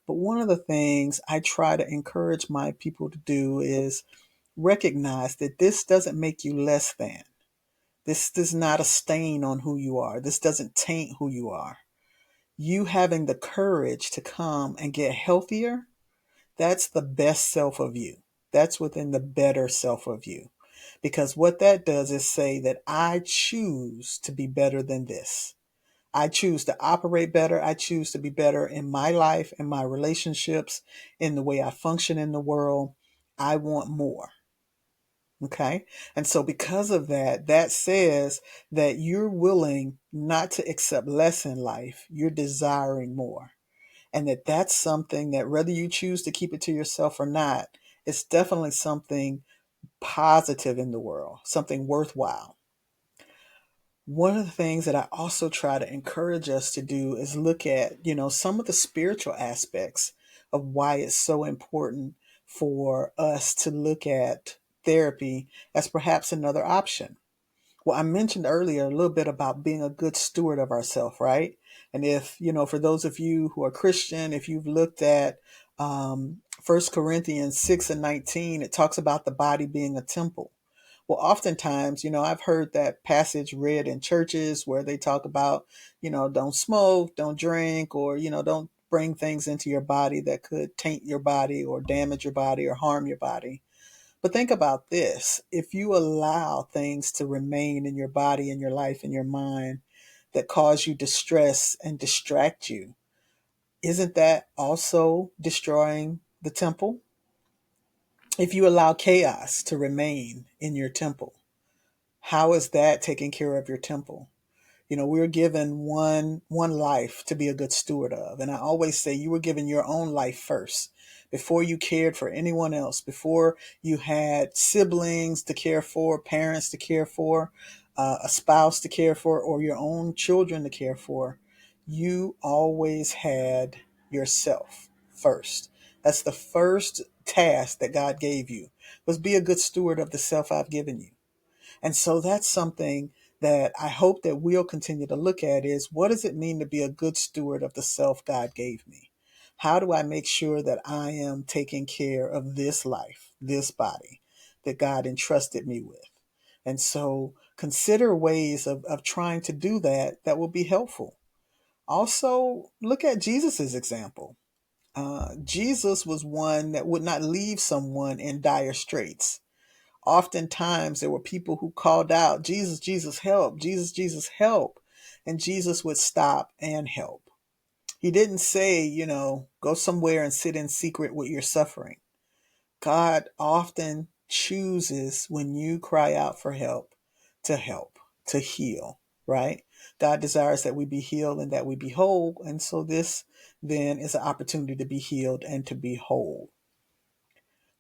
But one of the things I try to encourage my people to do is recognize that this doesn't make you less than. This is not a stain on who you are. This doesn't taint who you are. You having the courage to come and get healthier, that's the best self of you. That's within the better self of you. Because what that does is say that I choose to be better than this. I choose to operate better. I choose to be better in my life, in my relationships, in the way I function in the world. I want more. Okay. And so because of that, that says that you're willing not to accept less in life. You're desiring more. And that's something that whether you choose to keep it to yourself or not, it's definitely something positive in the world, something worthwhile. One of the things that I also try to encourage us to do is look at, some of the spiritual aspects of why it's so important for us to look at therapy as perhaps another option. Well, I mentioned earlier a little bit about being a good steward of ourselves, right? And if, for those of you who are Christian, if you've looked at 1 Corinthians 6 and 19, it talks about the body being a temple. Well, oftentimes, I've heard that passage read in churches where they talk about, don't smoke, don't drink, or, don't bring things into your body that could taint your body or damage your body or harm your body. But think about this. If you allow things to remain in your body, in your life, in your mind that cause you distress and distract you, isn't that also destroying the temple? If you allow chaos to remain in your temple, how is that taking care of your temple? We're given one life to be a good steward of. And I always say you were given your own life first before you cared for anyone else, before you had siblings to care for, parents to care for, a spouse to care for, or your own children to care for. You always had yourself first. That's the first task that God gave you, was be a good steward of the self I've given you. And so that's something that I hope that we'll continue to look at is, what does it mean to be a good steward of the self God gave me? How do I make sure that I am taking care of this life, this body that God entrusted me with? And so consider ways of trying to do that will be helpful. Also, look at Jesus's example. Jesus was one that would not leave someone in dire straits. Oftentimes there were people who called out, Jesus, Jesus, help, Jesus, Jesus, help. And Jesus would stop and help. He didn't say, go somewhere and sit in secret with your suffering. God often chooses when you cry out for help, to heal, right? God desires that we be healed and that we be whole. And so this then is an opportunity to be healed and to be whole.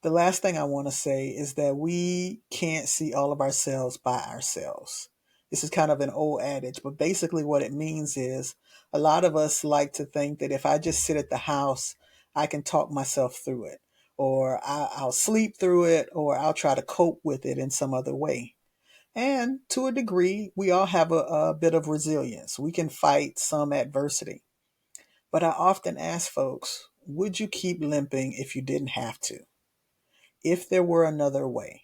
The last thing I want to say is that we can't see all of ourselves by ourselves. This is kind of an old adage, but basically what it means is a lot of us like to think that if I just sit at the house, I can talk myself through it, or I'll sleep through it, or I'll try to cope with it in some other way. And to a degree, we all have a bit of resilience. We can fight some adversity. But I often ask folks, would you keep limping if you didn't have to? If there were another way,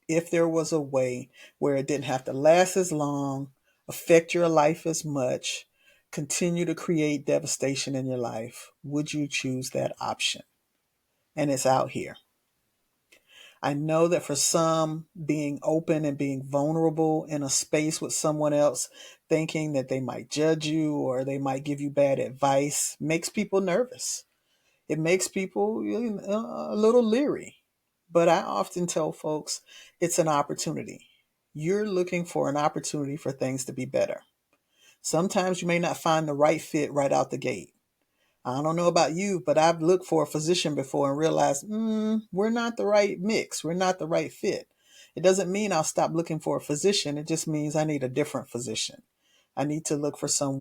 if there was a way where it didn't have to last as long, affect your life as much, continue to create devastation in your life, would you choose that option? And it's out here. I know that for some, being open and being vulnerable in a space with someone else, thinking that they might judge you or they might give you bad advice, makes people nervous. It makes people a little leery. But I often tell folks it's an opportunity. You're looking for an opportunity for things to be better. Sometimes you may not find the right fit right out the gate. I don't know about you, but I've looked for a physician before and realized, we're not the right mix. We're not the right fit. It doesn't mean I'll stop looking for a physician. It just means I need a different physician. I need to look for someone